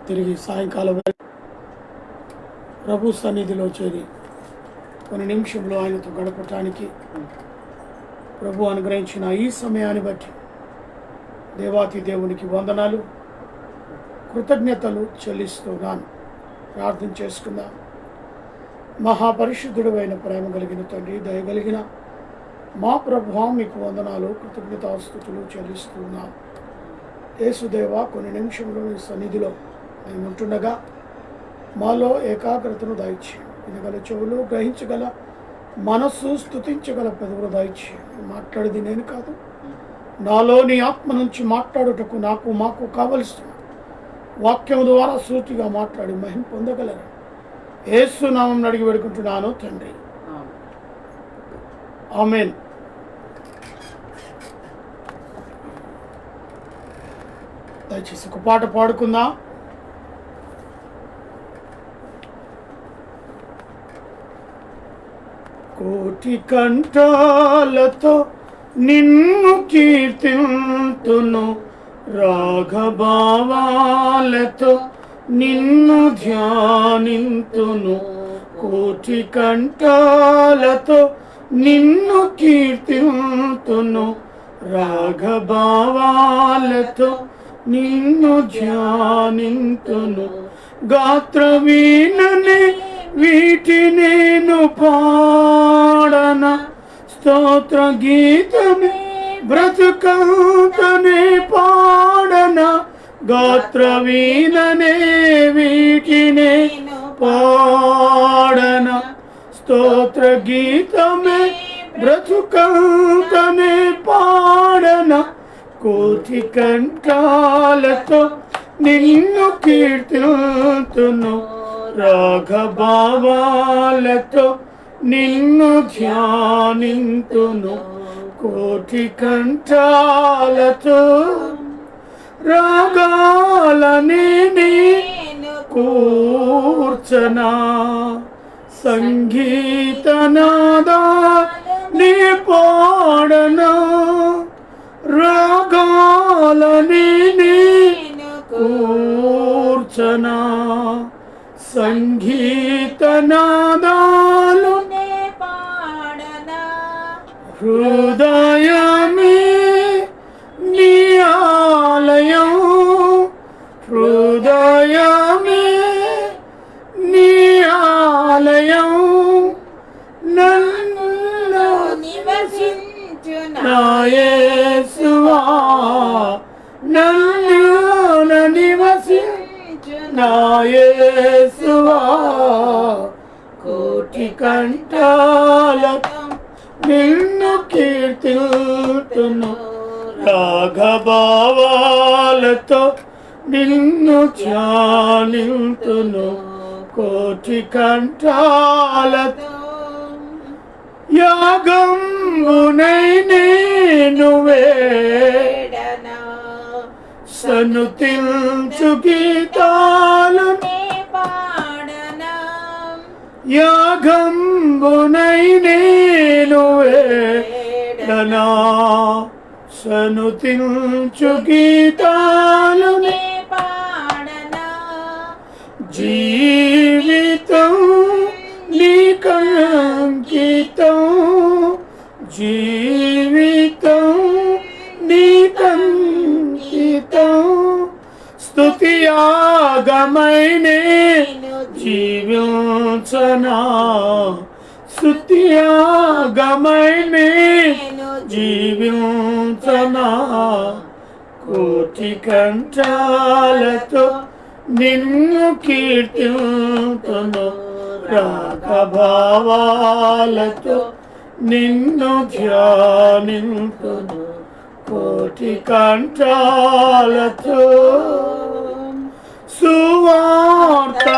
తిరిగి సాయంకాలం ప్రభు సన్నిధిలో చేరి కొన్ని నిమిషంలో ఆయనతో గడపటానికి ప్రభు అనుగ్రహించిన ఈ సమయాన్ని బట్టి దేవాతి దేవునికి వందనాలు, కృతజ్ఞతలు చెల్లిస్తున్నాను. ప్రార్థన చేసుకుందాం. మహాపరిశుద్ధుడైన ప్రేమ కలిగిన తండ్రి, దయగలిగిన మా ప్రభువా, మీకు వందనాలు, కృతజ్ఞతాస్తుతులు చెల్లిస్తున్నాం. యేసుదేవా, కొన్ని నిమిషంలో నీ సన్నిధిలో నేను ఉంటుండగా మాలో ఏకాగ్రతను దయచేయండి. వినగల చెవులు, గ్రహించగల మనస్సు, స్తుతించగల పెదవులు దయచేయండి. మాట్లాడేది నేను కాదు, నాలో నీ ఆత్మ నుంచి మాట్లాడుటకు మాకు కావలసిన వాక్యం ద్వారా సూటిగా మాట్లాడి మహిమ పొందగలరు. యేసు నామం అడిగి వేడుకుంటున్నాను తండ్రి, ఆమేన్. దయచేసి ఒక పాట పాడుకుందాం. కోటి కంఠాలతో నిన్ను కీర్తింతును, రాగభావాలతో నిన్ను ధ్యానింతును. కోటి కంఠాలతో నిన్ను కీర్తింతును, రాగభావాలతో నిన్ను ధ్యానింతును. గాత్ర వీణనే వీటి నేను పాడన, స్తోత్ర గీతమే బ్రతుకంతనే పాడన. గాత్ర వీణనే వీటినే పాడన, స్తోత్ర గీతమే బ్రతుకంతనే పాడన. కోటి కంఠాలతో నిన్ను కీర్తింతును, రాగభావాలతో నిన్ను ధ్యానింతును. కోటి కంఠాలతో రాగాలని కూర్చనా, సంగీతనాదా నీ పాడనా. రాగాలని కూర్చనా, సంగీతనాదాలు పాడనా. హృదయమే నీ ఆలయం, హృదయమే నీ ఆలయం. నన్ను నివసించునా యేసువా, నన్ను నివసించునా యేసువా. కోటి కంఠాలతో నిన్ను కీర్తింతును, రాగభావాలతో నిన్ను ధ్యానింతును. కోటి కంఠాలతో యాగంబునై నేను వేడనా, సనుతించు గీతాలు పాడనా. యాగంబునై నేను వేడనా, సనుతించు గీతాలు పాడనా. జీవితం నీకంకితం, జీవితం నీకంకితం. స్తుతియాగమై నేను జీవించనా, స్తుతియాగమై నేను జీవించనా. కోటి కంఠాలతో నిన్ను కీర్తింతును, రాగభావాలతో నిన్ను ధ్యానింతును. కోటి కంఠాలతో సువార్తనే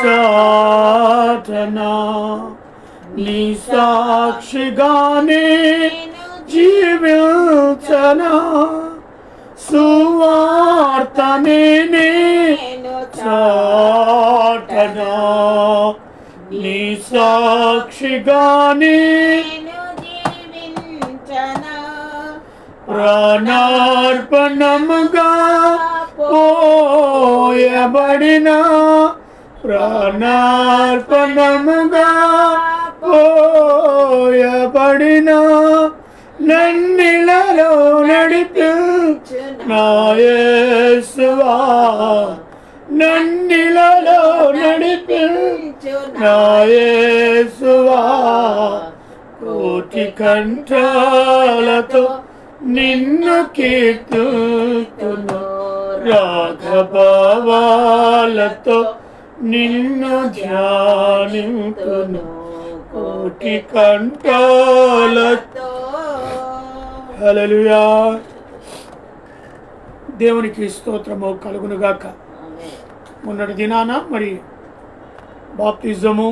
చాటనా, నీ సాక్షిగానే జీవించనా. సువార్తనే చాటనా, నీ సాక్షిగానే ప్రాణార్పణముగా పోయబడిన ప్రాణార్పణముగా పోయబడిన నన్నిలలో నడిపించు నా యేసువా, నన్నిలలో నడిపించు నా యేసువా, కోటి కంఠాలతో నిన్ను కీర్తింతును, రాగభావాలతో నిన్ను ధ్యానింతును, కోటి కంఠాలతో. హల్లెలూయా. దేవునికి స్తోత్రము కలుగునుగాక. మొన్నటి దినాన మరి బాప్తిజము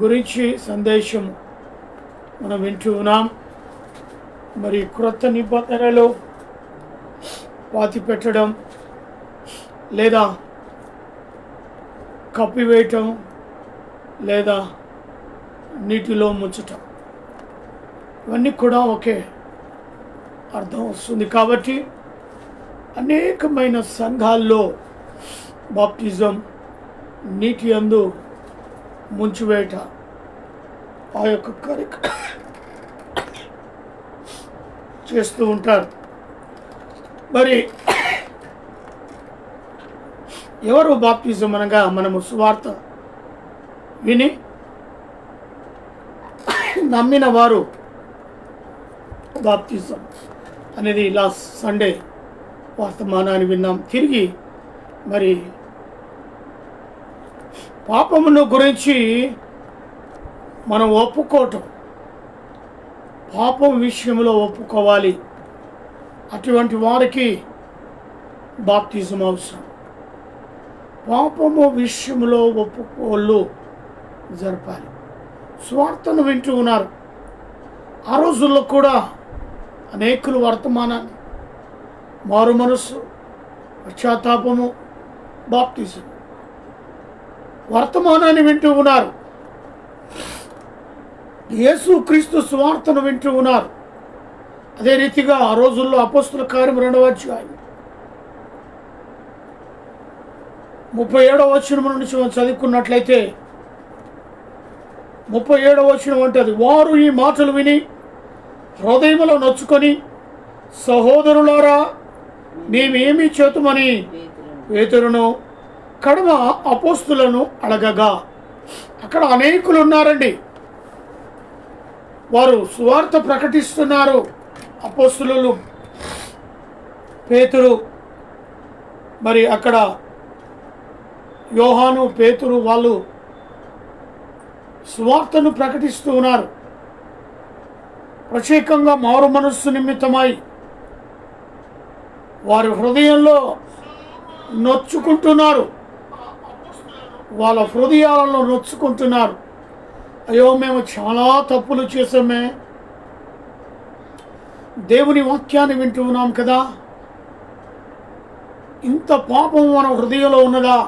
గురించి సందేశము మనం వింటూ ఉన్నాం. మరి క్రొత్త నిబంధనలో పాతి పెట్టడం లేదా కప్పివేయటం లేదా నీటిలో ముంచటం, ఇవన్నీ కూడా ఒకే అర్థం వస్తుంది. కాబట్టి అనేకమైన సంఘాల్లో బాప్టిజం, నీటి యందు ముంచివేట ఆ యొక్క కార్యక్రమం చేస్తూ ఉంటారు. మరి ఎవరు బాప్టిజం అనగా మనము సువార్త విని నమ్మిన వారు బాప్టిజం అనేది లాస్ట్ సండే వర్తమానాన్ని విన్నాం. తిరిగి మరి పాపమును గురించి మనం ఒప్పుకోవటం, పాపం విషయంలో ఒప్పుకోవాలి. అటువంటి వారికి బాప్టిజం అవసరం. పాపము విషయంలో ఒప్పుకోళ్ళు జరపాలి. స్వార్థను వింటూ ఉన్నారు. ఆ రోజుల్లో కూడా అనేకులు వర్తమానాన్ని, మారు మనస్సు, పశ్చాత్తాపము, బాప్టిజం వర్తమానాన్ని వింటూ ఉన్నారు. యేసు క్రీస్తు సువార్తను వింటూ ఉన్నారు. అదే రీతిగా ఆ రోజుల్లో అపోస్తుల కార్యం 2వ అధ్యాయం 37వ వచనం నుంచి మనం చదువుకున్నట్లయితే 37వ వచనం అంటది, వారు ఈ మాటలు విని హృదయములో నొచ్చుకొని, సహోదరులారా మేమేమి చేతుమని పేతురును కడమ అపోస్తులను అడగగా, అక్కడ అనేకులు ఉన్నారండి. వారు సువార్త ప్రకటిస్తున్నారు. అపోస్తులు పేతురు, మరి అక్కడ యోహాను, పేతురు వాళ్ళు సువార్తను ప్రకటిస్తూ ఉన్నారు. ప్రత్యేకంగా మారు మనస్సు నిమిత్తమై వారి హృదయంలో నొచ్చుకుంటున్నారు. వాళ్ళ హృదయాలలో నొచ్చుకుంటున్నారు. అయ్యో మేము చాలా తప్పులు చేసామే, దేవుని వాక్యాన్ని వింటూ ఉన్నాం కదా, ఇంత పాపం మన హృదయంలో ఉన్నదా,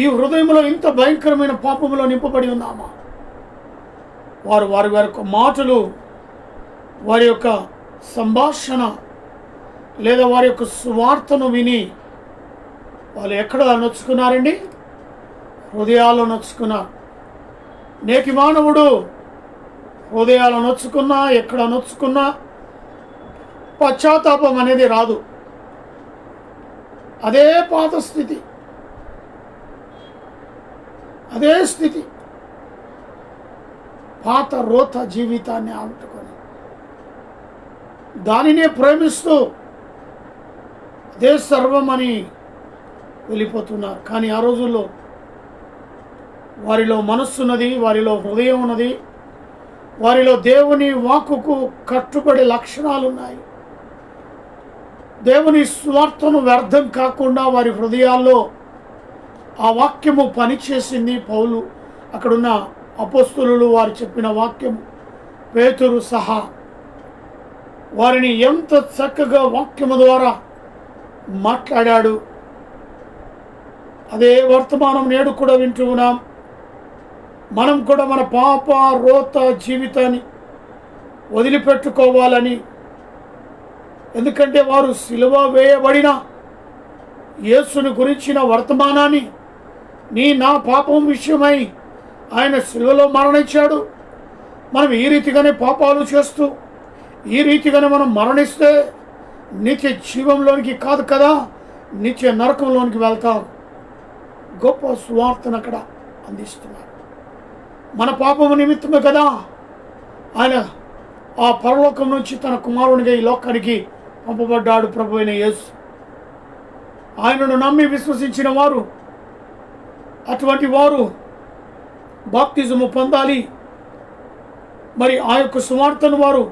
ఈ హృదయంలో ఇంత భయంకరమైన పాపంలో నింపబడి ఉన్నామా. వారి యొక్క మాటలు, వారి యొక్క సంభాషణ లేదా వారి యొక్క సువార్తను విని వాళ్ళు ఎక్కడ నొచ్చుకున్నారండి? హృదయాల్లో నొచ్చుకున్నారు. నేటి మానవుడు హృదయాలు నొచ్చుకున్నా, ఎక్కడ నొచ్చుకున్నా పశ్చాత్తాపం అనేది రాదు. అదే పాత స్థితి, అదే స్థితి, పాత రోత జీవితాన్ని ఆముట్టుకొని దానినే ప్రేమిస్తూ అదే సర్వమని వెళ్ళిపోతున్నారు. కానీ ఆ రోజుల్లో వారిలో మనస్సు ఉన్నది, వారిలో హృదయం ఉన్నది, వారిలో దేవుని వాక్కుకు కట్టుబడే లక్షణాలు ఉన్నాయి. దేవుని స్వార్థను వ్యర్థం కాకుండా వారి హృదయాల్లో ఆ వాక్యము పనిచేసింది. పౌలు, అక్కడున్న అపోస్తులు వారు చెప్పిన వాక్యము, పేతురు సహా వారిని ఎంత చక్కగా వాక్యము ద్వారా మాట్లాడాడు. అదే వర్తమానం నేడు కూడా వింటూ ఉన్నాం. మనం కూడా మన పాప రోత జీవితాన్ని వదిలిపెట్టుకోవాలని, ఎందుకంటే వారు సిలువ వేయబడిన యేసుని గురించిన వర్తమానాన్ని నా పాపం విషయమై ఆయన శిలువలో మరణించాడు. మనం ఈ రీతిగానే పాపాలు చేస్తూ ఈ రీతిగానే మనం మరణిస్తే నిత్య జీవంలోనికి కాదు కదా, నిత్య నరకంలోనికి వెళ్తాం. గొప్ప సువార్తను అక్కడ అందిస్తున్నారు. మన పాపము నిమిత్తమే కదా ఆయన ఆ పరలోకం నుంచి తన కుమారునిగా ఈ లోకానికి పంపబడ్డాడు ప్రభు అయిన యేసు. ఆయనను నమ్మి విశ్వసించిన వారు, అటువంటి వారు బాప్తిజము పొందాలి. మరి ఆ యొక్క సువార్తను వారు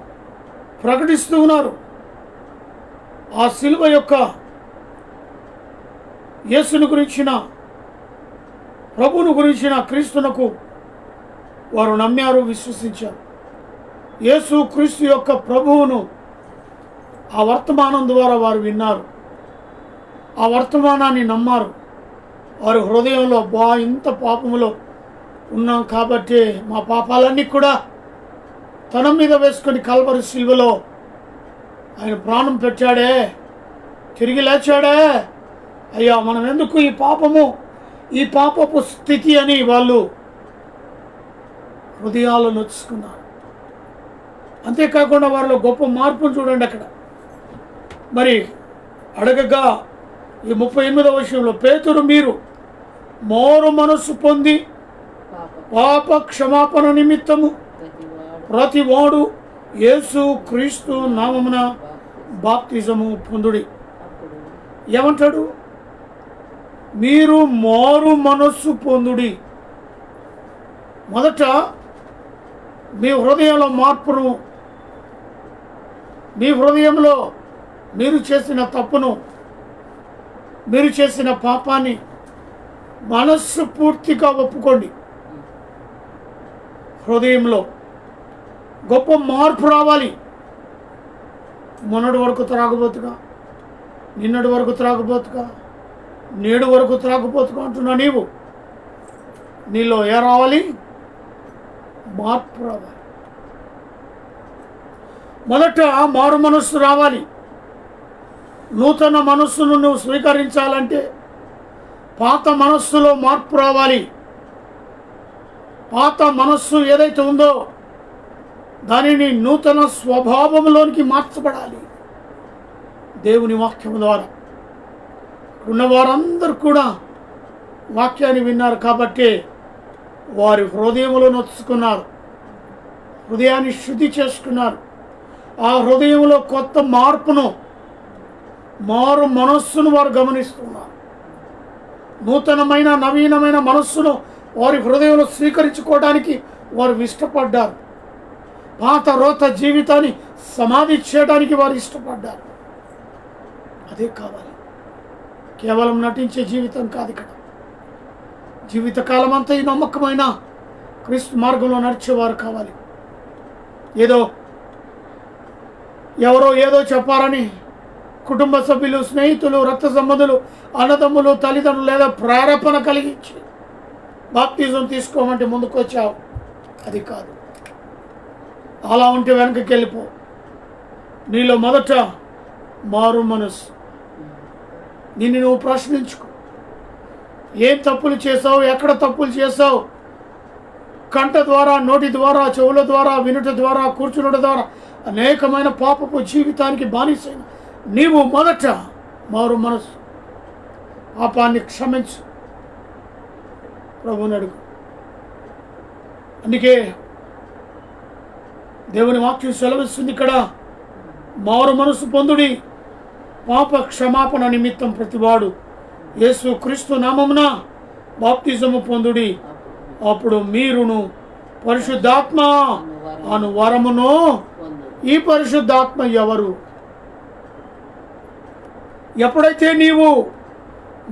ప్రకటిస్తూ ఉన్నారు. ఆ శిలువ యొక్క యేసును గురించిన, ప్రభువును గురించిన క్రీస్తునకు వారు నమ్మారు, విశ్వసించారు. యేసు క్రీస్తు యొక్క ప్రభువును ఆ వర్తమానం ద్వారా వారు విన్నారు, ఆ వర్తమానాన్ని నమ్మారు. వారి హృదయంలో ఇంత పాపములో ఉన్నాం కాబట్టి మా పాపాలన్నీ కూడా తన మీద వేసుకొని కల్వరి శిలువలో ఆయన ప్రాణం పెట్టాడే, తిరిగి లేచాడే, అయ్యా మనం ఎందుకు ఈ పాపపు స్థితి అని వాళ్ళు హృదయాలు నొచ్చుకున్నారు. అంతేకాకుండా వారిలో గొప్ప మార్పును చూడండి. అక్కడ మరి అడగగా ఈ 38వ విషయంలో, పేతురు మీరు మారు మనస్సు పొంది పాప క్షమాపణ నిమిత్తము ప్రతి వాడు యేసు క్రీస్తు నామమున బాప్తిజము పొందుడి. ఏమంటాడు? మీరు మారు మనస్సు పొందుడి. మొదట మీ హృదయంలో మార్పును, మీ హృదయంలో మీరు చేసిన తప్పును, మీరు చేసిన పాపాన్ని మనస్సు పూర్తిగా ఒప్పుకోండి. హృదయంలో గొప్ప మార్పు రావాలి. మొన్నటి వరకు త్రాగబోతుగా, నిన్నటి వరకు త్రాగబోతుగా, నేడు వరకు త్రాగబోతుగా అంటున్నా నీలో ఏ రావాలి? మార్పు రావాలి. మొదట మారు మనస్సు రావాలి. నూతన మనస్సును నువ్వు స్వీకరించాలంటే పాత మనస్సులో మార్పు రావాలి. పాత మనస్సు ఏదైతే ఉందో దానిని నూతన స్వభావంలోనికి మార్చబడాలి దేవుని వాక్యం ద్వారా. ఉన్న వారందరూ కూడా వాక్యాన్ని విన్నారు కాబట్టి వారి హృదయములో నొచ్చుకున్నారు, హృదయాన్ని శుద్ధి చేసుకున్నారు. ఆ హృదయంలో కొత్త మార్పును, మారు మనస్సును వారు గమనిస్తున్నారు. నూతనమైన నవీనమైన మనస్సును వారి హృదయంలో స్వీకరించుకోవడానికి వారు ఇష్టపడ్డారు. పాత రోత జీవితాన్ని సమాధి చేయడానికి వారు ఇష్టపడ్డారు. అదే కావాలి. కేవలం నటించే జీవితం కాదు. ఇక్కడ జీవితకాలం అంతా ఈ నమ్మకమైన క్రీస్తు మార్గంలో నడిచేవారు కావాలి. ఎవరో ఏదో చెప్పారని కుటుంబ సభ్యులు, స్నేహితులు, రక్త సంబంధులు, అన్నదమ్ములు, తల్లిదండ్రులు లేదా ప్రేరేపణ కలిగించి బాప్తిజం తీసుకోమంటే ముందుకు వచ్చావు, అది కాదు. అలా ఉంటే వెనకకి వెళ్ళిపో. నీలో మొదట మారు మనస్సు. నిన్ను నువ్వు ప్రశ్నించుకో. ఏం తప్పులు చేసావు? ఎక్కడ తప్పులు చేసావు? కంట ద్వారా, నోటి ద్వారా, చెవుల ద్వారా, వినుట ద్వారా, కూర్చునుట ద్వారా అనేకమైన పాపపు జీవితానికి బానిసైన నీవు మొదట మారు మనస్సు. పాపాన్ని క్షమించు, ప్రభువుని అడుగు. అందుకే దేవుని వాక్యం సెలవిస్తుంది ఇక్కడ, మారు మనసు పొందుడి, పాప క్షమాపణ నిమిత్తం ప్రతివాడు యేసు క్రీస్తు నామమున బాప్తిజము పొందుడి, అప్పుడు మీరును పరిశుద్ధాత్మ అను వరమును. ఈ పరిశుద్ధాత్మ ఎవరు? ఎప్పుడైతే నీవు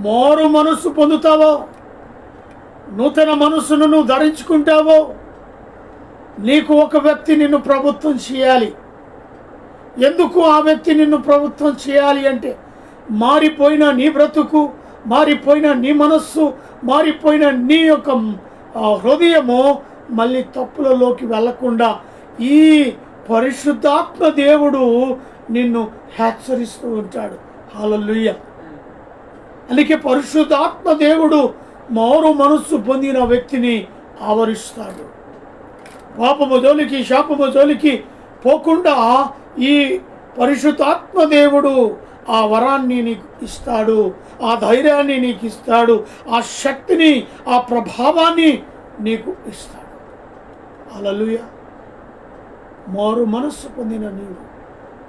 మారు మనస్సు పొందుతావో, నూతన మనస్సును నువ్వు ధరించుకుంటావో, నీకు ఒక వ్యక్తి నిన్ను ప్రభుత్వం చేయాలి. ఎందుకు ఆ వ్యక్తి నిన్ను ప్రభుత్వం చేయాలి అంటే, మారిపోయిన నీ బ్రతుకు, మారిపోయిన నీ మనస్సు, మారిపోయిన నీ యొక్క హృదయము మళ్ళీ తప్పులలోకి వెళ్లకుండా ఈ పరిశుద్ధాత్మ దేవుడు నిన్ను హెచ్చరిస్తూ ఉంటాడు. హల్లెలూయా. అందుకే పరిశుద్ధాత్మ దేవుడు మారు మనస్సు పొందిన వ్యక్తిని ఆవరిస్తాడు. పాపము జోలికి శాపము జోలికి పోకుండా ఈ పరిశుద్ధాత్మ దేవుడు ఆ వరాన్ని నీకు ఇస్తాడు, ఆ ధైర్యాన్ని నీకు ఇస్తాడు, ఆ శక్తిని, ఆ ప్రభావాన్ని నీకు ఇస్తాడు. హల్లెలూయా. మారు మనస్సు పొందిన నీవు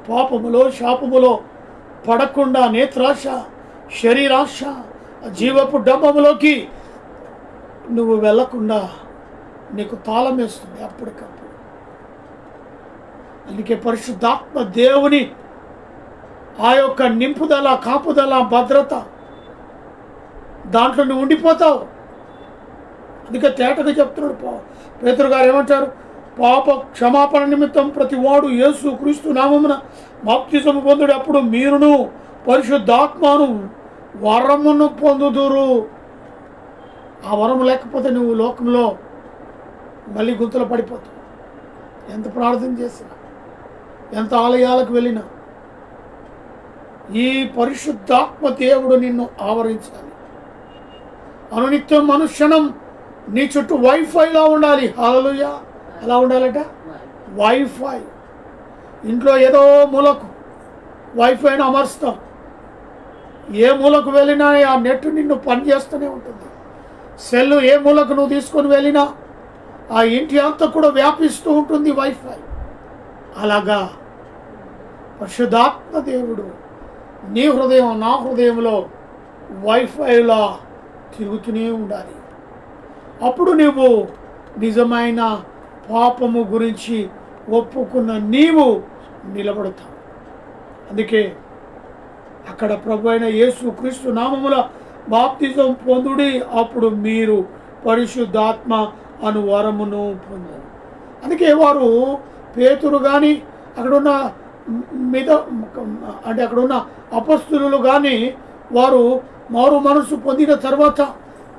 పాపములో శాపములో పడకుండా నేత్రాశ, శరీరాశ, జీవపు డబ్బములోకి నువ్వు వెళ్ళకుండా నీకు తాళం వేస్తుంది అప్పటికప్పుడు. అందుకే పరిశుద్ధాత్మ దేవుని ఆ యొక్క నింపుదల, కాపుదల, భద్రత దాంట్లో నువ్వు ఉండిపోతావు. అందుకే తేటగా చెప్తున్నాడు పేతురు గారు ఏమంటారు, పాప క్షమాపణ నిమిత్తం ప్రతి వాడు యేసు క్రీస్తు నామమున బాప్తిసము పొందుడు, అప్పుడు మీరును పరిశుద్ధాత్మను వరమును పొందుదురు. ఆ వరము లేకపోతే నువ్వు లోకంలో మళ్ళీ గుంతలు పడిపోతావు. ఎంత ప్రార్థన చేసినా, ఎంత ఆలయాలకు వెళ్ళినా ఈ పరిశుద్ధాత్మ దేవుడు నిన్ను ఆవరించాలి. అనునిత్యం మనుష్యనం నీ చుట్టూ వైఫైలా ఉండాలి. హల్లెలూయా. ఎలా ఉండాలట? వైఫై. ఇంట్లో ఏదో మూలకు వైఫైని అమర్స్తాం. ఏ మూలకు వెళ్ళినా ఆ నెట్ నిన్ను పనిచేస్తూనే ఉంటుంది. సెల్ ఏ మూలకు నువ్వు తీసుకొని వెళ్ళినా ఆ ఇంటి అంతా కూడా వ్యాపిస్తూ ఉంటుంది వైఫై. అలాగా పరిశుద్ధాత్మ దేవుడు నీ హృదయం, నా హృదయంలో వైఫైలా తిరుగుతూనే ఉండాలి. అప్పుడు నీవు నిజమైన పాపము గురించి ఒప్పుకున్న నీవు నిలబడతావు. అందుకే అక్కడ ప్రభు అయిన యేసు క్రీస్తు నామముల బాప్తిజం పొందుడి, అప్పుడు మీరు పరిశుద్ధాత్మ అను వరమును పొందారు. అందుకే వారు పేతురు కానీ అక్కడున్న అంటే అక్కడున్న అపస్తులు కానీ వారు మారు మనసు పొందిన తర్వాత,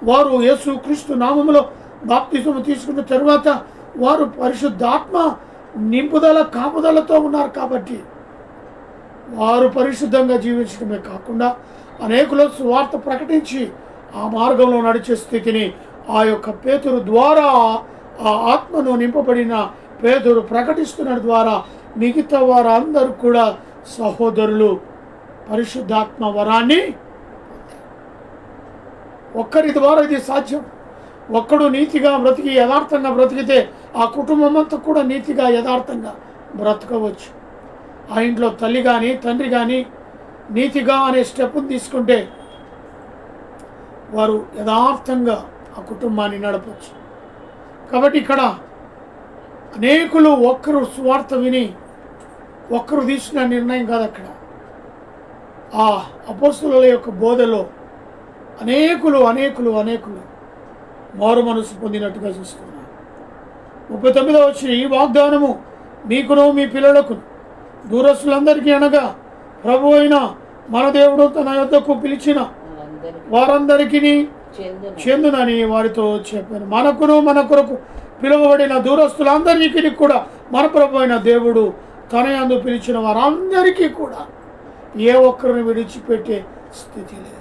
వారు యేసు క్రీస్తు నామములో బాప్తిజం తీసుకున్న తర్వాత వారు పరిశుద్ధాత్మ నింపుదల, కాపుదలతో ఉన్నారు. కాబట్టి వారు పరిశుద్ధంగా జీవించడమే కాకుండా అనేకుల సువార్త ప్రకటించి ఆ మార్గంలో నడిచే స్థితిని ఆ యొక్క పేతురు ద్వారా, ఆ ఆత్మను నింపబడిన పేతురు ప్రకటిస్తున్న ద్వారా మిగతా వారందరూ కూడా సహోదరులు పరిశుద్ధాత్మ వరాన్ని ఒక్కరి ద్వారా ఇది సాధ్యం. ఒక్కడు నీతిగా బ్రతికి యథార్థంగా బ్రతికితే ఆ కుటుంబం అంతా కూడా నీతిగా యథార్థంగా బ్రతకవచ్చు. ఆ ఇంట్లో తల్లి కానీ తండ్రి కానీ నీతిగా అనే స్టెప్ను తీసుకుంటే వారు యథార్థంగా ఆ కుటుంబాన్ని నడపచ్చు. కాబట్టి ఇక్కడ అనేకులు ఒక్కరు సువార్త విని ఒక్కరు తీసుకున్న నిర్ణయం కాదు. అక్కడ ఆ అపోస్తుల యొక్క బోధలో అనేకులు అనేకులు అనేకులు మారు మనసు పొందినట్టుగా చూస్తున్నారు. 39వ వచనం, ఈ వాగ్దానము మీకును మీ పిల్లలకు దూరస్తులందరికీ అనగా ప్రభు అయిన మన దేవుడు తన యొద్దకు పిలిచిన వారందరికీ చెందునని వారితో చెప్పాను. మనకును మన కొరకు పిలువబడిన దూరస్తులందరికీ కూడా మన ప్రభు అయిన దేవుడు తన యందు పిలిచిన వారందరికీ కూడా ఏ ఒక్కరిని విడిచిపెట్టే స్థితి లేదు.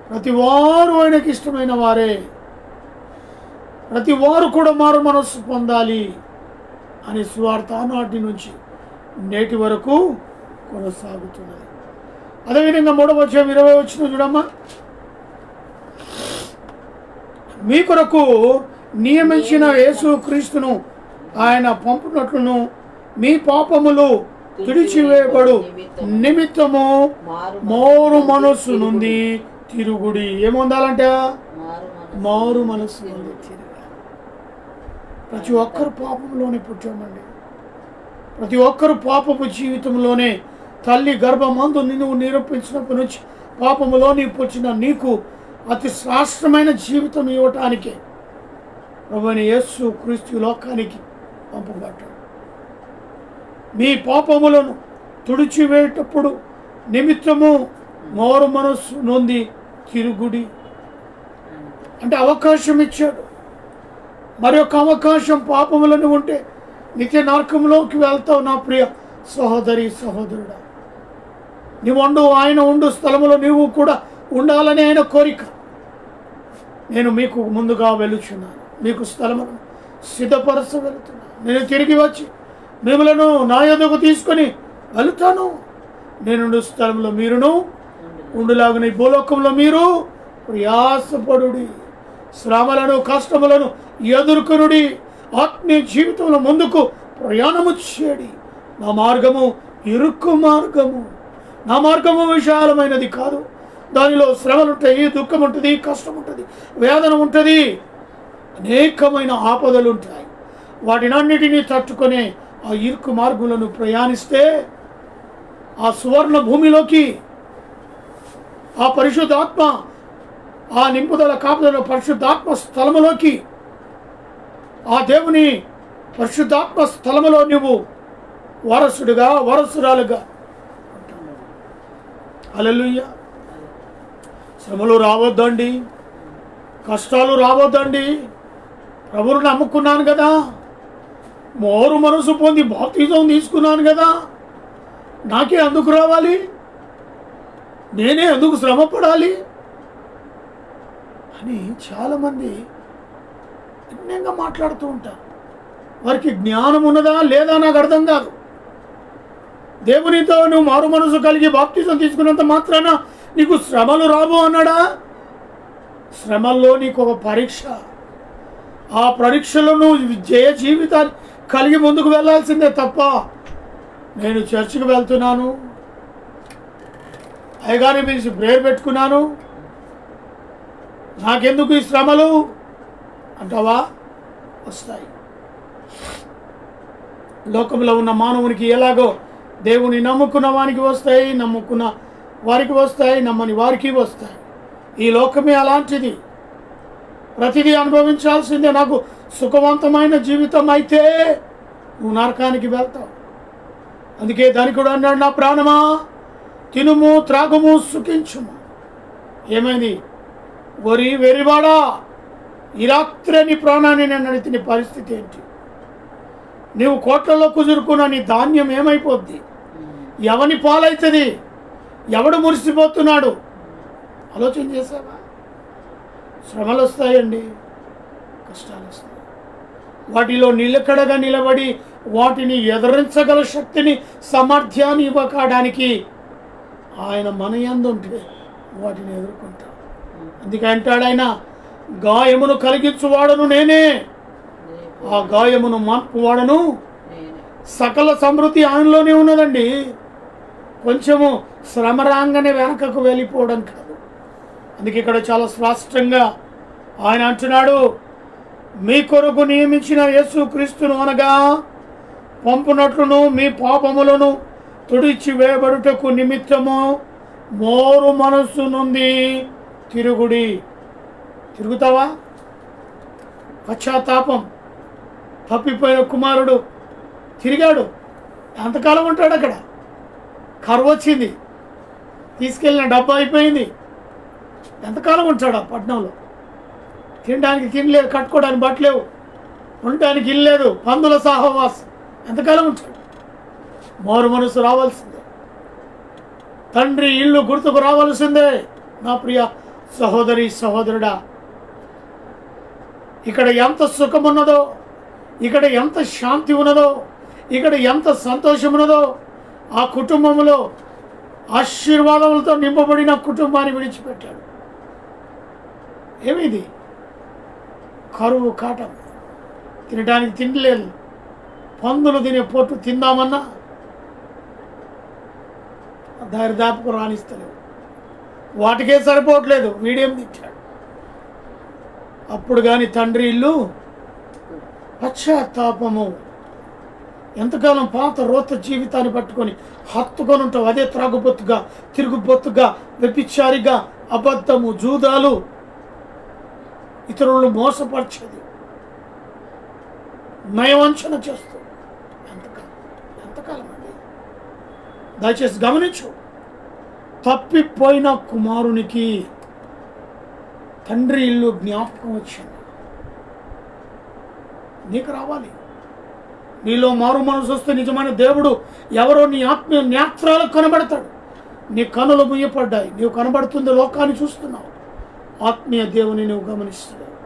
ప్రతి వారు ఆయనకి ఇష్టమైన వారే, ప్రతి వారు కూడా మారు మనస్సు పొందాలి అని సువార్త నాటి నుంచి నేటి వరకు కొనసాగుతున్నది. అదేవిధంగా 3వ అధ్యాయం 20వ వచనం చూడమ్మా. మీ కొరకు నియమించిన యేసు క్రీస్తును ఆయన పంపునట్లును మీ పాపములు తుడిచివేయబడు నిమిత్తము మారు మనస్సు నుండి తిరుగుడి. ఏముండాలంట? మారు మనస్సు నుండి తిరగాలి. ప్రతి ఒక్కరు పాపంలోనే పుట్టామండి. ప్రతి ఒక్కరు పాపపు జీవితంలోనే తల్లి గర్భమందు నువ్వు నిరూపించినప్పటి నుంచి పాపములో నీకు పుట్టిన నీకు అతి శ్రేష్టమైన జీవితం ఇవ్వటానికే ప్రభువైన యేసు క్రీస్తు లోకానికి పంపబడ్డాడు. మీ పాపములను తుడిచివేటప్పుడు నిమిత్తము మారు మనస్సు నొంది తిరుగుడి అంటే అవకాశం ఇచ్చాడు. మరి ఒక అవకాశం పాపములను ఉంటే నిత్య నరకంలోకి వెళ్తావు. నా ప్రియ సహోదరి సహోదరుడా, నీ ఉండు ఆయన ఉండు స్థలములో నీవు కూడా ఉండాలని ఆయన కోరిక. నేను మీకు ముందుగా వెళుచున్నాను, మీకు స్థలమును సిద్ధపరచ వెళుతున్నాను. నేను తిరిగి వచ్చి మిమ్మలను నా యొద్దకు తీసుకొని వెళుతాను. నేను స్థలంలో మీరును ఉండులాగున ఈ భూలోకంలో మీరు ప్రయాసపడుడి, శ్రమలను కష్టములను ఎదుర్కొనుడి, ఆత్మీయ జీవితంలో ముందుకు ప్రయాణము చేయడి. నా మార్గము ఇరుక్కు మార్గము, నా మార్గము విశాలమైనది కాదు. దానిలో శ్రమలు ఉంటాయి, దుఃఖం ఉంటుంది, కష్టం ఉంటుంది, వేదన ఉంటుంది, అనేకమైన ఆపదలు ఉంటాయి. వాటినన్నిటినీ తట్టుకునే ఆ ఇరుకు మార్గులను ప్రయాణిస్తే ఆ సువర్ణ భూమిలోకి, ఆ పరిశుద్ధాత్మ, ఆ నింపుదల కాపుదల పరిశుద్ధాత్మ స్థలములోకి, ఆ దేవుని పరిశుద్ధాత్మ స్థలములో నువ్వు వారసుడుగా వారసురాలుగా. హల్లెలూయా. శ్రమలు రావద్దండి, కష్టాలు రావద్దండి. ప్రభువుని నమ్ముకున్నాను కదా, మారు మనసు పొంది బాప్తిజం తీసుకున్నాను కదా, నాకే అందుకు రావాలి, నేనే ఎందుకు శ్రమ పడాలి అని చాలామంది భిన్నంగా మాట్లాడుతూ ఉంటారు. వారికి జ్ఞానం ఉన్నదా లేదా నాకు అర్థం కాదు. దేవునితో నువ్వు మారు మనసు కలిగి బాప్తిజం తీసుకున్నంత మాత్రాన నీకు శ్రమలు రావు అన్నాడా? శ్రమల్లో నీకు ఒక పరీక్ష. ఆ పరీక్షలో నువ్వు జయ జీవితాన్ని కలిగి ముందుకు వెళ్ళాల్సిందే తప్ప, నేను చర్చికి వెళ్తున్నాను, అయ్యగారిని పిలిచి ప్రేయర్ పెట్టుకున్నాను, నాకెందుకు ఈ శ్రమలు అంటావా? వస్తాయి. లోకంలో ఉన్న మానవునికి ఎలాగో దేవుని నమ్ముకున్న వారికి వస్తాయి, నమ్ముకున్న వారికి వస్తాయి, నమ్మని వారికి వస్తాయి. ఈ లోకమే అలాంటిది, ప్రతిదీ అనుభవించాల్సిందే. నాకు సుఖవంతమైన జీవితం అయితే నువ్వు నరకానికి వెళ్తావు. అందుకే దానికి కూడా అన్నాడు, నా ప్రాణమా తినుము త్రాగుము సుఖించుము. ఏమైంది? వరి వెరివాడా, ఈ రాత్రే నీ ప్రాణాన్ని నేను అడిగితే నీ పరిస్థితి ఏంటి? నీవు కోట్లలో కుదురుకున్న నీ ధాన్యం ఏమైపోద్ది? ఎవని పాలవుతుంది? ఎవడు మురిసిపోతున్నాడు? ఆలోచన చేసావా? శ్రమలు వస్తాయండి, కష్టాలు వస్తాయి. వాటిలో నిలకడగా నిలబడి వాటిని ఎదిరించగల శక్తిని, సామర్థ్యాన్ని ఇవ్వకాడానికి ఆయన మన యందు ఉంటే వాటిని ఎదుర్కొంటాం. అందుకే అంటాడు ఆయన, గాయమును కలిగించువాడను నేనే, ఆ గాయమును మార్పువాడను. సకల సమృద్ధి ఆయనలోనే ఉన్నదండి. కొంచెము శ్రమ రాగానే వెనకకు వెళ్ళిపోవడం కాదు. అందుకే ఇక్కడ చాలా స్పష్టంగా ఆయన అంటున్నాడు, మీ కొరకు నియమించిన యేసు క్రీస్తును అనగా పంపునట్లును మీ పాపములను తుడిచి వేయబడుటకు నిమిత్తము మోరు మనస్సు నుండి తిరుగుడి. తిరుగుతావా? పశ్చాత్తాపం. తప్పిపోయిన కుమారుడు తిరిగాడు. ఎంతకాలం ఉంటాడు అక్కడ? కరువు వచ్చింది, తీసుకెళ్ళిన డబ్బా అయిపోయింది. ఎంతకాలం ఉంటాడు ఆ పట్టణంలో? తినడానికి తినలేదు, కట్టుకోవడానికి బట్టలేవు, ఉండడానికి ఇల్లు లేదు, పందుల సహవాసం. ఎంతకాలం ఉంటాడు? మారు మనసు రావాల్సిందే, తండ్రి ఇల్లు గుర్తుకు రావాల్సిందే. నా ప్రియ సహోదరి సహోదరుడా, ఇక్కడ ఎంత సుఖం ఉన్నదో, ఇక్కడ ఎంత శాంతి ఉన్నదో, ఇక్కడ ఎంత సంతోషం ఉన్నదో, ఆ కుటుంబంలో ఆశీర్వాదములతో నింపబడిన కుటుంబాన్ని విడిచిపెట్టాడు. ఏమిది? కరువు కాటం, తినడానికి తిండి లేదు, పందులు తినే పొట్టు తిందామన్నా దారి దాపుకు రాణిస్తలేవు, వాటికే సరిపోవట్లేదు, వీడేం తింటాడు? అప్పుడు కానీ తండ్రి ఇల్లు పశ్చాత్తాపము. ఎంతకాలం పాత రోత జీవితాన్ని పట్టుకొని హత్తుకొని ఉంటావు? అదే త్రాగుబొత్తుగా, తిరుగుబొత్తుగా, వ్యభిచారిగా, అబద్ధము, జూదాలు, ఇతరులను మోసపరిచేది, నయవంచన చేస్తూ ఎంతకాలం అండి? దయచేసి గమనించు. తప్పిపోయిన కుమారునికి తండ్రి ఇల్లు జ్ఞాపకం వచ్చింది. నీకు రావాలి. నీలో మారు మనసు వస్తే నిజమైన దేవుడు ఎవరో నీ ఆత్మీయ నేత్రాలకు కనబడతాడు. నీ కనులు ముయ్యపడ్డాయి, నీవు కనబడుతుంది, లోకాన్ని చూస్తున్నావు, ఆత్మీయ దేవుని నువ్వు గమనిస్తున్నావు.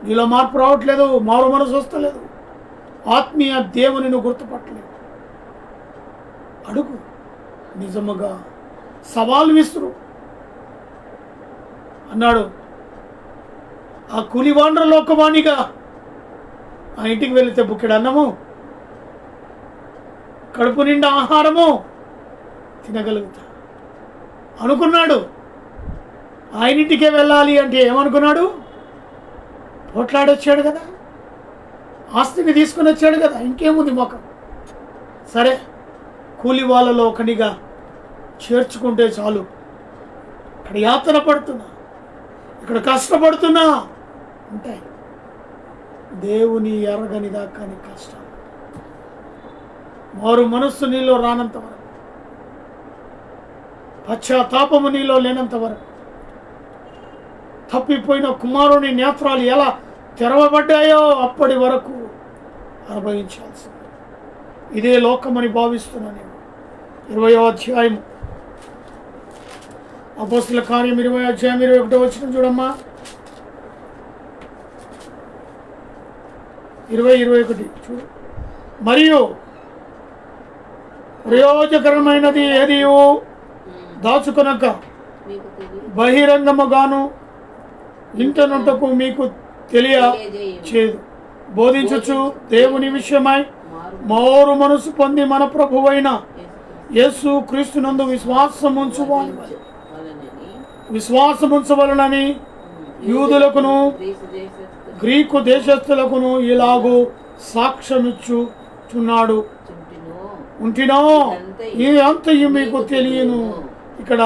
నీలో మార్పు రావట్లేదు, మారు మనసు వస్తలేదు, ఆత్మీయ దేవుని నువ్వు గుర్తుపట్టలేదు. అడుగు, నిజముగా సవాలు విసురు అన్నాడు. ఆ కూలివాండ్ర లోకవాణిగా ఆ ఇంటికి వెళితే బుక్కెడు అన్నము, కడుపు నిండా ఆహారము తినగలుగుతా అనుకున్నాడు. ఆయనింటికే వెళ్ళాలి అంటే ఏమనుకున్నాడు? పోట్లాడొచ్చాడు కదా, ఆస్తిని తీసుకుని వచ్చాడు కదా, ఇంకేముంది మొఖం. సరే, కూలి వాళ్ళలో ఒకనిగా చేర్చుకుంటే చాలు. ఇక్కడ యాతన పడుతున్నా, ఇక్కడ కష్టపడుతున్నా ఉంటాయి. దేవుని ఎరగని దాకా కష్టం. మారు మనస్సు నీలో రానంత వరకు, పశ్చాత్తాపము నీలో లేనంత వరకు, తప్పిపోయిన కుమారుని నేత్రాలు ఎలా తెరవబడ్డాయో అప్పటి వరకు అనుభవించాల్సింది. ఇదే లోకమని భావిస్తున్నాను నేను. 20వ అధ్యాయం, అపోస్తల కార్యం 20వ అధ్యాయం 21వ వచనం చూడమ్మా. 20-21 చూడు. మరియు ప్రయోజకరమైనది ఏది దాచుకొనక బహిరంగముగాను ఇంటనుంటకు మీకు తెలియచేదు, బోధించుచు దేవుని విషయమై మారు మనసు పొంది మన ప్రభువైన యేసు క్రీస్తునందు విశ్వాసముంచవలనని యూదులకును గ్రీకు దేశస్థులకును ఇలాగూ సాక్ష్యమిచ్చుచున్నాడు. ఉంటినో ఇది అంతయు మీకు తెలియను. ఇక్కడ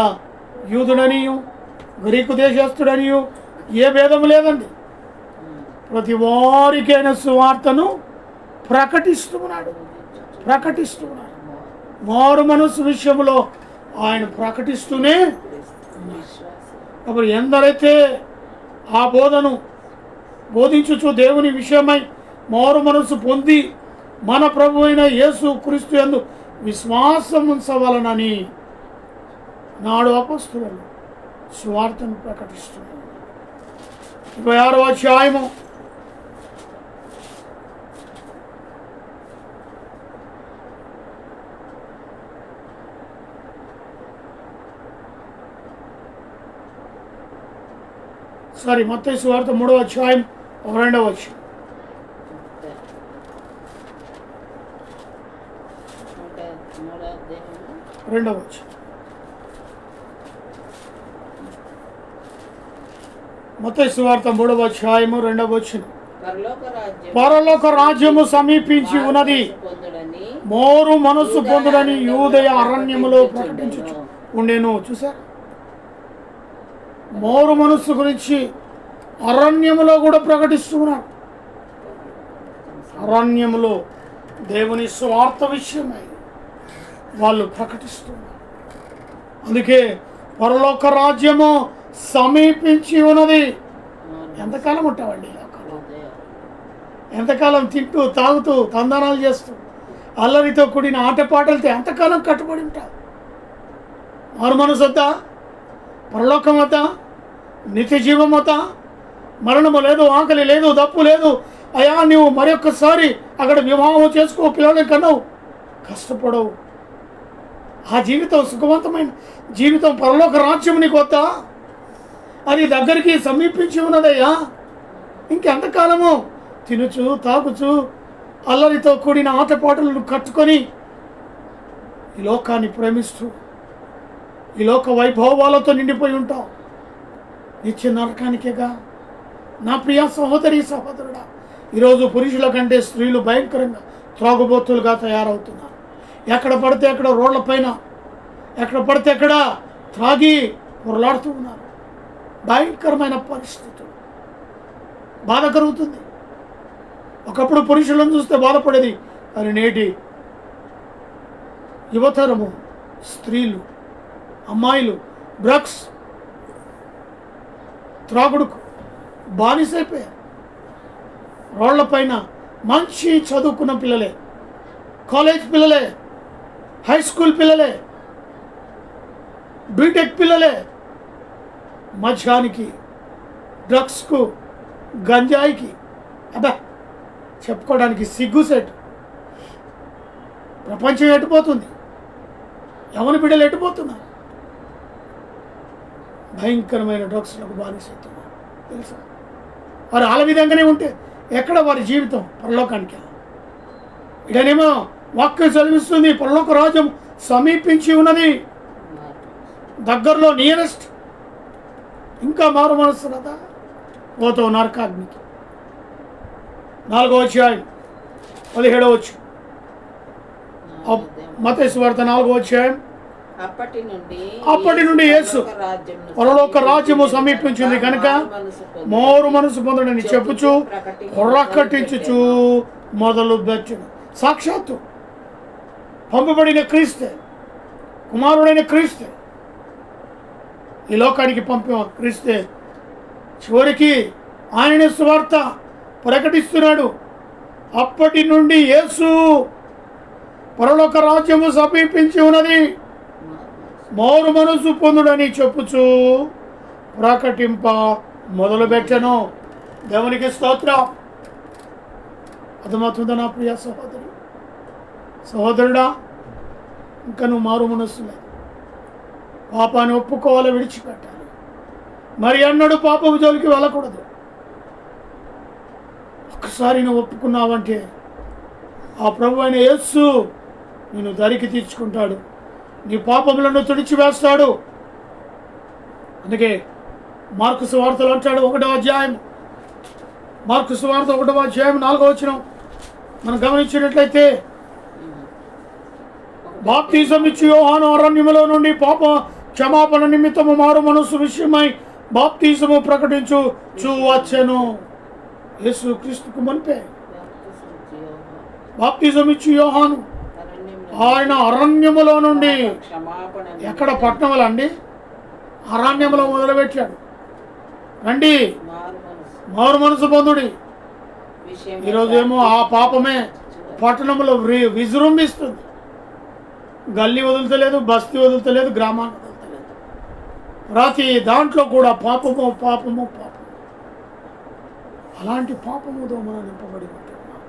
యూదుడనియు గ్రీకు దేశస్థుడనియు ఏ భేదం లేదండి. ప్రతి వారికైన సువార్తను ప్రకటిస్తున్నాడు. మారు మనసు విషయంలో ఆయన ప్రకటిస్తూనే ఉన్నాడు. కాబట్టి ఎందరైతే ఆ బోధను బోధించుచు దేవుని విషయమై మారు మనసు పొంది మన ప్రభు అయిన యేసు క్రీస్తు యందు విశ్వాసం ఉంచవలనని నాడు అపొస్తలులు సువార్తను ప్రకటిస్తున్నారు. 26వ అధ్యాయము మత్తయి సువార్త 3వ అధ్యాయం 2వ వచనం. మత్తయి సువార్త 3వ అధ్యాయము 2వ వచనం. పరలోక రాజ్యము సమీపించి ఉన్నది, మోరు మనస్సు పొందుడని యూదయ అరణ్యములో ప్రకటించుచు ఉండెను. చూసారు, మోరు మనస్సు గురించి అరణ్యములో కూడా ప్రకటిస్తున్నారు. అరణ్యములో దేవుని స్వార్థ విషయమై వాళ్ళు ప్రకటిస్తున్నారు. అందుకే పరలోక రాజ్యము సమీపించి ఉన్నది. ఎంతకాలం ఉంటావండి లోకంలో? ఎంతకాలం తింటూ తాగుతూ తందనాలు చేస్తూ అల్లరితో కూడిన ఆటపాటలతో ఎంతకాలం కట్టుబడి ఉంటావు? మారు మనసు వద్దా? పరలోకం వద్దా? నిత్య జీవం వద్దా? మరణము లేదు, ఆకలి లేదు, దప్పు లేదు. అయ్యా నువ్వు మరొకసారి అక్కడ వివాహం చేసుకో, పిల్లలు కన్నావు, కష్టపడవు. ఆ జీవితం సుఖవంతమైన జీవితం, పరలోక రాజ్యం నీకు వద్దా? అది దగ్గరికి సమీపించి ఉన్నదయ్యా. ఇంకెంతకాలము తినుచు తాగుచు అల్లరితో కూడిన ఆటపాటలను కట్టుకొని ఈ లోకాన్ని ప్రేమిస్తూ ఈ లోక వైభవాలతో నిండిపోయి ఉంటావు. నిత్య నరకానికేగా. నా ప్రియ సహోదరి సహోదరుడా, ఈరోజు పురుషుల కంటే స్త్రీలు భయంకరంగా త్రాగుబోతులుగా తయారవుతున్నారు. ఎక్కడ పడితే అక్కడ రోడ్ల పైన, ఎక్కడ పడితే అక్కడ త్రాగి పొరలాడుతూ ఉన్నారు. భయంకరమైన పరిస్థితులు, బాధ కలుగుతుంది. ఒకప్పుడు పురుషులను చూస్తే బాధపడేది, కానీ నేటి యువతరము స్త్రీలు, అమ్మాయిలు డ్రగ్స్, త్రాగుడుకు బానిసైపోయారు. రోడ్ల పైన మంచి చదువుకున్న పిల్లలే, కాలేజ్ పిల్లలే, హై స్కూల్ పిల్లలే బీటెక్ పిల్లలే మద్యానికి, డ్రగ్స్కు, గంజాయికి అబ్బా చెప్పుకోవడానికి సిగ్గుసెట్. ప్రపంచం ఎట్టుపోతుంది, ఎవరి బిడ్డలు ఎట్టుపోతున్నారు, భయంకరమైన డ్రగ్స్లకు బానిసవుతున్నారు తెలుసా. వారు ఆ విధంగానే ఉంటే ఎక్కడ వారి జీవితం పరలోకానికి. ఇడనేమో వాక్యం చదివిస్తుంది, పరలోక రాజ్యం సమీపించి ఉన్నది, దగ్గరలో నియరెస్ట్. ఇంకా మారు మనస్సు కదా పోతావు నరకాగ్నికి. 4వ అధ్యాయం 17వ వచ్చు. మత్తయి సువార్త 4వ అధ్యాయం. అప్పటి నుండి యేసు పరలోక రాజ్యము సమీపించింది కనుక మారు మనసు పొందడని చెప్పుచు ప్రకటించుచు మొదలు పెట్టెను. సాక్షాత్తు పంపబడిన క్రీస్తే, కుమారుడైన క్రీస్తే, ఈ లోకానికి పంపిన క్రీస్తే చివరికి ఆయననే సువార్త ప్రకటిస్తున్నాడు. అప్పటి నుండి యేసు పరలోక రాజ్యము సమీపించి ఉన్నది, మారు మనసు పొందుడని చెప్పుచు ప్రకటింప మొదలుపెట్టెను. దేవునికి స్తోత్రం. అర్థమవుతుందా నా ప్రియ సహోదరుడా? ఇంకా నువ్వు మారు మనస్సు లేదు. పాపాన్ని ఒప్పుకోవాలి, విడిచిపెట్టాలి. మరి అన్నడు పాపపు జోలికి వెళ్ళకూడదు. ఒక్కసారి నువ్వు ఒప్పుకున్నావంటే ఆ ప్రభు అయిన యేసు నిన్ను దరికి తీర్చుకుంటాడు, నీ పాపములను తుడిచివేస్తాడు. అందుకే మార్కు సువార్తలు అంటాడు 1వ అధ్యాయం, మార్కు సువార్త 1వ అధ్యాయం 4వ వచనం మనం గమనించినట్లయితే, బాప్తిజం ఇచ్చి యోహాను అరణ్యములో నుండి పాప క్షమాపణ నిమిత్తము మారు మనస్సు విషయమై బాప్తిజము ప్రకటించు వచ్చెను. యేసు క్రీస్తుకు మునిపే బాప్తిజం ఇచ్చి యోహాను ఆయన అరణ్యములో నుండి, ఎక్కడ పట్టణములు అండి, అరణ్యములో మొదలుపెట్టాడు. రండి మారు మనసు పొందుడి. ఈరోజు ఏమో ఆ పాపమే పట్టణంలో విజృంభిస్తుంది. గల్లీ వదులుతలేదు, బస్తీ వదులుతలేదు, గ్రామాన్ని వదులుతలేదు. ప్రతి దాంట్లో కూడా పాపము పాపము పాపము. అలాంటి పాపముతో మనం నింపబడి ఉంటున్నాం.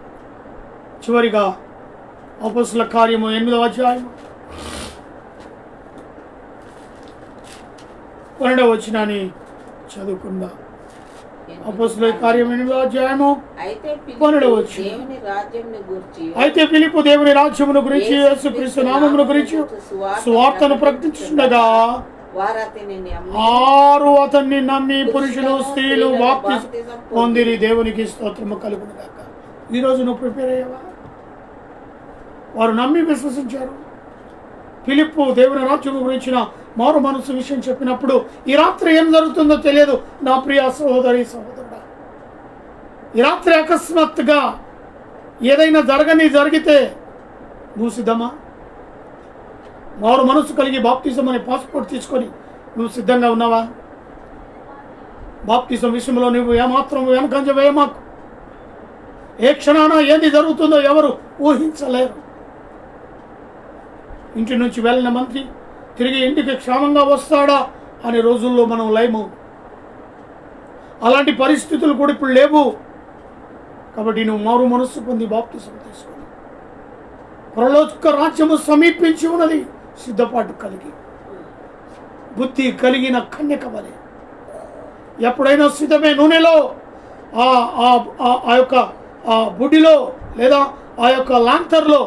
చివరిగా అపొస్తలుల కార్యము 8వ అధ్యాయం 12వ వచనాన్ని చదువుకుందాం. అపొస్తలుల కార్యం 8వ అధ్యాయము 12వ వచనం. అయితే ఫిలిప్పు దేవుని రాజ్యమును గురించి, యేసుక్రీస్తు నామమును గురించి సువార్తను ప్రకటించుండగా వారు అతన్ని నమ్మి పురుషులు స్త్రీలు బాప్తిజం పొందిరి. దేవునికి స్తోత్రము కలుగును గాక. ఈరోజు నువ్వు ప్రిపేర్ అయ్యావా? వారు నమ్మి విశ్వసించారు. ఫిలిప్పు దేవుని రాజ్యము గురించిన మారు మనసు విషయం చెప్పినప్పుడు ఈ రాత్రి ఏం జరుగుతుందో తెలియదు నా ప్రియ సహోదరి సహోదరుడా. ఈ రాత్రి అకస్మాత్తుగా ఏదైనా జరిగితే నువ్వు సిద్ధమా? మారు మనసు కలిగి బాప్తిజం అనే పాస్పోర్ట్ తీసుకొని నువ్వు సిద్ధంగా ఉన్నావా? బాప్తిజం విషయంలో నువ్వు ఏమాత్రం వెనకంజ వేయమాకు. ఏ క్షణాన ఏది జరుగుతుందో ఎవరు ఊహించలేరు. ఇంటి నుంచి వెళ్ళిన మంత్రి తిరిగి ఇంటికి క్షేమంగా వస్తాడా అనే రోజుల్లో మనం లేము. అలాంటి పరిస్థితులు కూడా ఇప్పుడు లేవు. కాబట్టి నువ్వు మారు మనస్సు పొంది బాప్తిజం తీసుకుని పరలోక రాజ్యము సమీపించి ఉన్నది. సిద్ధపాటు కలిగి బుద్ధి కలిగిన కన్యక వలె ఎప్పుడైనా సిద్ధమే నూనెలో ఆ యొక్క బుడ్డిలో లేదా ఆ యొక్క లాంతర్లో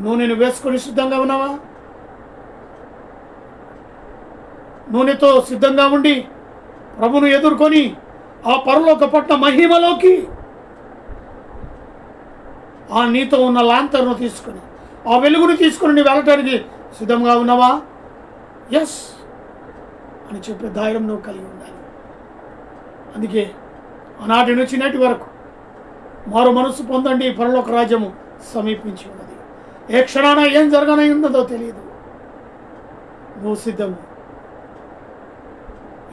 నూనెను వేసుకొని సిద్ధంగా ఉన్నావా? నూనెతో సిద్ధంగా ఉండి ప్రభును ఎదుర్కొని ఆ పరలోక పట్ల మహిమలోకి ఆ నీతో ఉన్న లాంతర్ను తీసుకొని ఆ వెలుగును తీసుకొని నీ వెళ్ళటానికి సిద్ధంగా ఉన్నావా? ఎస్ అని చెప్పే ధైర్యం నువ్వు కలిగి ఉండాలి. అందుకే ఆనాటి నుంచి నేటి వరకు మారు మనసు పొందండి, పరలోక రాజ్యము సమీపించి ఉన్నది. ఏ క్షణాన ఏం జరగనై ఉన్నదో తెలియదు. నువ్వు సిద్ధము.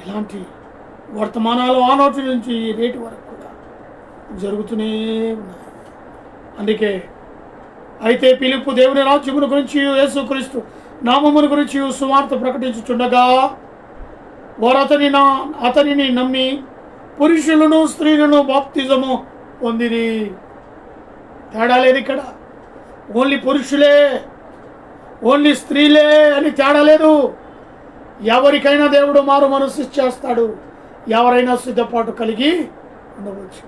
ఇలాంటి వర్తమానాలు ఆనాటి నుంచి నేటి వరకు కూడా జరుగుతూనే ఉన్నాయి. అందుకే అయితే ఫిలిప్పు దేవుని రాజ్యమును గురించి యేసుక్రీస్తు నామమును గురించి సువార్త ప్రకటించుచుండగా వారు అతనిని నమ్మి పురుషులను స్త్రీలను బాప్తిజము పొందిరి. తేడా లేదు ఇక్కడ. ఓన్లీ పురుషులే, ఓన్లీ స్త్రీలే అని తేడా లేదు. ఎవరికైనా దేవుడు మారు మనసు ఇచ్చేస్తాడు. ఎవరైనా సిద్ధపాటు కలిగి ఉండవచ్చు.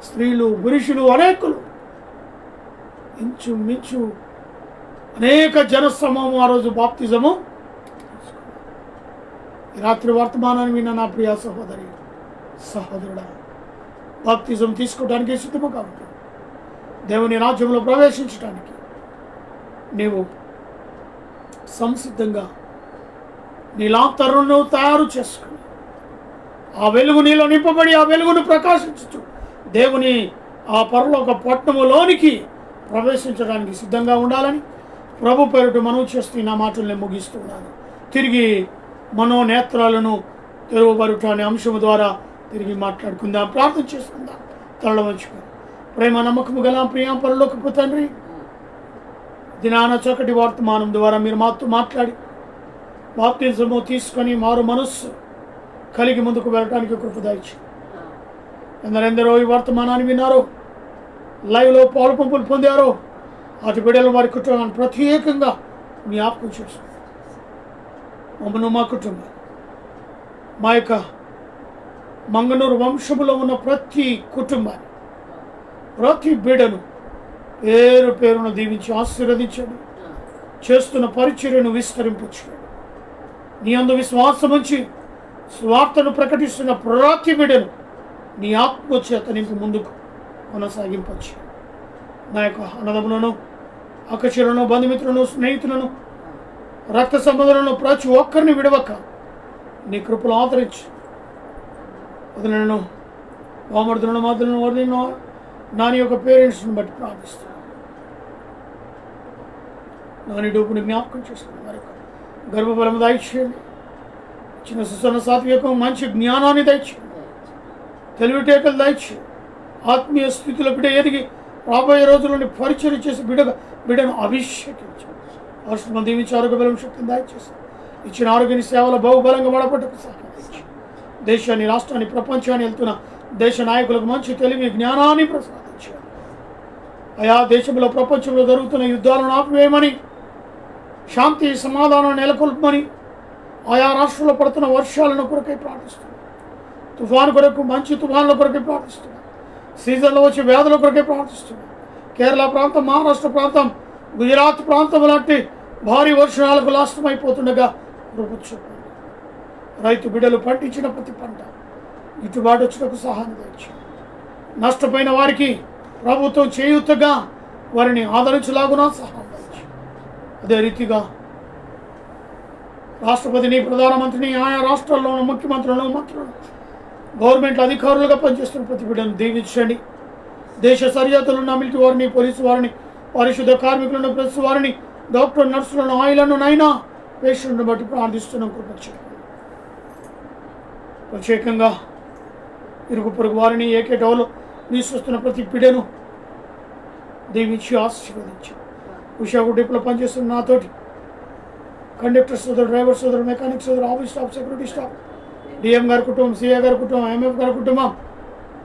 స్త్రీలు, పురుషులు అనేకులు, ఇంచుమించు అనేక జనసమూహం ఆ రోజు బాప్తిజము. రాత్రి వర్తమానాన్ని విన్న నా ప్రియ సహోదరి సహోదరుడా, బాప్తిజం తీసుకోవడానికి సిద్ధముగా ఉంటుంది. దేవుని రాజ్యంలో ప్రవేశించడానికి నీవు సంసిద్ధంగా నీ లాంతరును తయారు చేసుకుని ఆ వెలుగు నీలో నింపబడి ఆ వెలుగును ప్రకాశించు దేవుని ఆ పరలోక పట్టణములోనికి ప్రవేశించడానికి సిద్ధంగా ఉండాలని ప్రభు పేరుట మనవి చేస్తూ నా మాటల్ని ముగిస్తున్నాను. తిరిగి మనోనేత్రాలను తెరవబడుట అనే అంశము ద్వారా తిరిగి మాట్లాడుకుందాం, ప్రార్థన చేసుకుందాం. తరల వంచుకొని ప్రేమ నమ్మకము గల ప్రియ పరలోకపు తండ్రి, దినాన చక్కటి వర్తమానం ద్వారా మీరు మాతో మాట్లాడి బాప్తిజము తీసుకొని మారు మనస్సు కలిగి ముందుకు వెళ్ళడానికి కృప దయచేయండి. ఎందరెందరో ఈ వర్తమానాన్ని విన్నారో, లైవ్లో పాలు పంపులు పొందారో, అటు బిడ్డలు వారి కుటుంబాన్ని ప్రత్యేకంగా జ్ఞాపకం చేసుకోండి. మమ్మను, మా కుటుంబం, మా యొక్క మంగనూరు వంశములో ఉన్న ప్రతి కుటుంబాన్ని, ప్రతి బిడ్డను పేరు పేరును దీవించి ఆశీర్వదించండి. చేస్తున్న పరిచర్యను విస్తరింపచేయండి. నీ అందు విశ్వాసం ఉంచి స్వార్థను ప్రకటిస్తున్న ప్రతి బిడ్డను నీ ఆత్మచేత నింపి ముందుకు కొనసాగింపచ్చు. నా యొక్క అన్నదములను, అక్కచెలను, బంధుమిత్రులను, స్నేహితులను, రక్త సంబంధులను ప్రతి ఒక్కరిని విడవక నీ కృపలు ఆదరించి వదిలను, వామర్దులను, మాదులను, వదిలిన నాని యొక్క పేరెంట్స్ని బట్టి ప్రార్థిస్తున్నాను. నాని డూపుని జ్ఞాపకం చేసుకుని వారి గర్భఫలము దయచేయండి. చిన్న సుసన్న సాత్వికం, మంచి జ్ఞానాన్ని దయచేయండి. తెలివితేటలు దయచేయండి. ఆత్మీయ స్థితిలో బిడ్డ ఎదిగి రాబోయే రోజుల్లోని పరిచయం చేసి బిడ్డను అభిషేకించండి. రాష్ట్రం దీవించి ఆరోగ్య బలం శక్తిని దయచేసి ఇచ్చిన ఆరోగ్యాన్ని సేవల బహుబలంగా వాడపట్టుకు సహాయించి దేశాన్ని, రాష్ట్రాన్ని, ప్రపంచాన్ని వెళ్తున్న దేశ నాయకులకు మంచి తెలివి జ్ఞానాన్ని ప్రసాదించారు. ఆయా దేశంలో, ప్రపంచంలో జరుగుతున్న యుద్ధాలను ఆపివేయమని, శాంతి సమాధానం నెలకొల్పమని, ఆయా రాష్ట్రాల్లో పడుతున్న వర్షాలను కొరకై ప్రార్థిస్తున్నాం. తుఫాను కొరకు, మంచి తుఫానుల కొరకై ప్రార్థిస్తున్నాం. సీజన్లో వచ్చే వ్యాధుల కొరకై ప్రార్థిస్తున్నాం. కేరళ ప్రాంతం, మహారాష్ట్ర ప్రాంతం, గుజరాత్ ప్రాంతం లాంటి భారీ వర్షాలకు నాశనమైపోతుండగా చూపండి. రైతు బిడ్డలు పండించిన ప్రతి పంట గిట్టుబాటు వచ్చుటకు సహాయం తెచ్చింది. నష్టపోయిన వారికి ప్రభుత్వం చేయూతగా వారిని ఆదరించలాగున సహాయం తెచ్చింది. అదే రీతిగా రాష్ట్రపతిని, ప్రధానమంత్రిని, ఆయా రాష్ట్రాల్లో ఉన్న ముఖ్యమంత్రులను, మంత్రులను, గవర్నమెంట్ అధికారులుగా పనిచేస్తున్న ప్రతి బిడ్డను దీవించండి. దేశ సరిహద్దులు ఉన్న మిలిటరీ వారిని, పోలీసు వారిని, పరిశుద్ధ కార్మికులను, ప్రెస్ వారిని, డాక్టర్, నర్సులను, ఆయిలను, నైనా పేషెంట్ను బట్టి ప్రార్థిస్తున్నాం. ప్రత్యేకంగా ఇరుగు పొరుగు వారిని, ఏకేటోలో నివసిస్తున్న ప్రతి బిడ్డను దీవించి ఆశీర్వదించి ఉషాకు డిపోలో పనిచేస్తున్న నాతోటి కండక్టర్ సోదరు, డ్రైవర్ సోదరు, మెకానిక్ సోదరు, office staff, security staff, DM గారి కుటుంబం, సిఏ గారి కుటుంబం, ఎంఎఫ్ గారి కుటుంబం,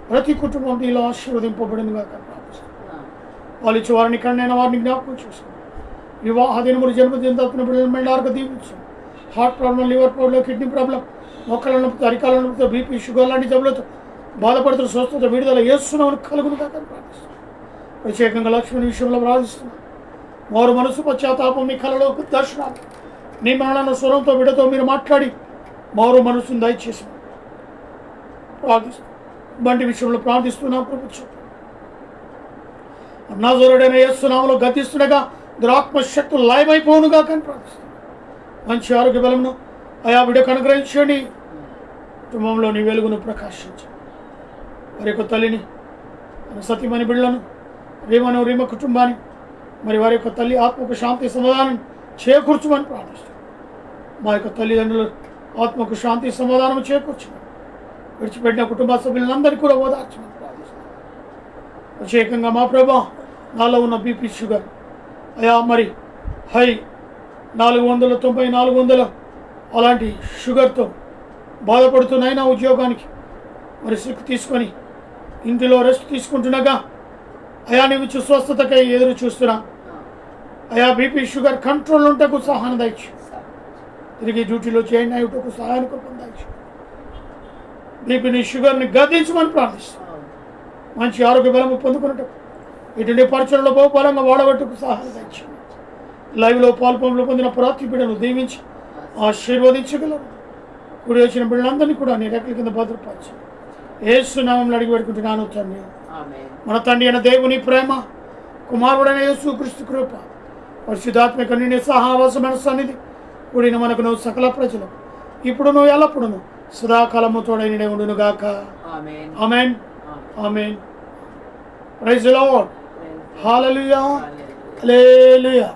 ప్రతి కుటుంబం నీలో ఆశీర్వదింపబడిందిగా ప్రార్థిస్తున్నాం. వాళ్ళు ఇచ్చి వారిని కన్నైన వారిని జ్ఞాపకం చేసుకోండి. వివాహ దినములు, జన్మదిన తప్పున బిడ్డలు మెండారుగా దీవించండి. Heart problem, liver problem, kidney problem, మొక్కల నొప్పితో, అరికాల నొప్పితో, బీపీ, షుగర్ లాంటి జబ్బులతో బాధపడుతున్న స్వస్థత విడుదల యేసునామమున కలుగునుగా ప్రార్థిస్తున్నాం. ప్రత్యేకంగా లక్ష్మణ్ విషయంలో ప్రార్థిస్తున్నాం. వారు మనసు పశ్చాత్తాపం, నీ కళలో దర్శనాలు, నీ మరణాల స్వరంతో బిడ్డతో మీరు మాట్లాడి మారు మనసును దయచేసి ప్రార్థిస్తున్నాం. బండి విషయంలో ప్రార్థిస్తున్నాం. ప్రభుత్వం నాజరేయుడైన యేసునామములో గతిస్తుండగా దురాత్మశక్తులు లయమైపోనుగా కానీ ప్రార్థిస్తున్నాం. మంచి ఆరోగ్య బలమును ఆయా బిడ్డకు అనుగ్రహించండి. కుటుంబంలో నీ వెలుగును ప్రకాశించండి. వారి యొక్క తల్లిని, సతీమణి బిడ్డలను, రీమ కుటుంబాన్ని, మరి వారి యొక్క తల్లి ఆత్మకు శాంతి సమాధానం చేకూర్చమని ప్రార్థిస్తున్నాం. మా యొక్క తల్లిదండ్రులు ఆత్మకు శాంతి సమాధానం చేకూర్చమని, విడిచిపెట్టిన కుటుంబ సభ్యులందరికీ కూడా ఓదార్చమని ప్రార్థిస్తున్నాం. ప్రత్యేకంగా మా ప్రభా, నాలో ఉన్న బీపీ, షుగర్, అయా మరి హై 400, 400 అలాంటి షుగర్తో బాధపడుతున్నైనా ఉద్యోగానికి మరి సిక్ తీసుకొని ఇంటిలో రెస్ట్ తీసుకుంటున్నాగా అయా నీవు స్వస్థతకై ఎదురు చూస్తున్నా. అయా బీపీ షుగర్ కంట్రోల్ ఉంటకు సహాయం దయచు. తిరిగి డ్యూటీలో చేయండి అయ్యుటకు సహాయాన్ని పొందచ్చు. బీపీని షుగర్ని గద్దించమని ప్రార్థిస్తాను. మంచి ఆరోగ్య బలము పొందుకున్నట్టు ఇటువంటి పరిచయలో బహుబలంగా వాడబట్టుకు సహాయం దయచు. లైవ్లో పాల్పంలో పొందిన ప్రతి బిడ్డను దీవించి ఆశీర్వదించగలరు. కూడి వచ్చిన బిడ్డలందరినీ కూడా నీ రెక్కల కింద భద్రపరచు. యేసు నామములో అడిగి పెట్టుకుంటున్నాను తండ్రి. మన తండ్రి అయిన దేవుని ప్రేమ, కుమారుడైన యేసుక్రీస్తు కృప, పరిశుద్ధాత్మిక నీ సహవాసమైన సన్నిధి కూడిన మనకు నువ్వు సకల ప్రజలు ఇప్పుడును ఎల్లప్పుడును సదాకాలము తోడైన ఉండును గాక. ఆమేన్. ఆమేన్. Praise the Lord. హల్లెలూయా. హల్లెలూయా.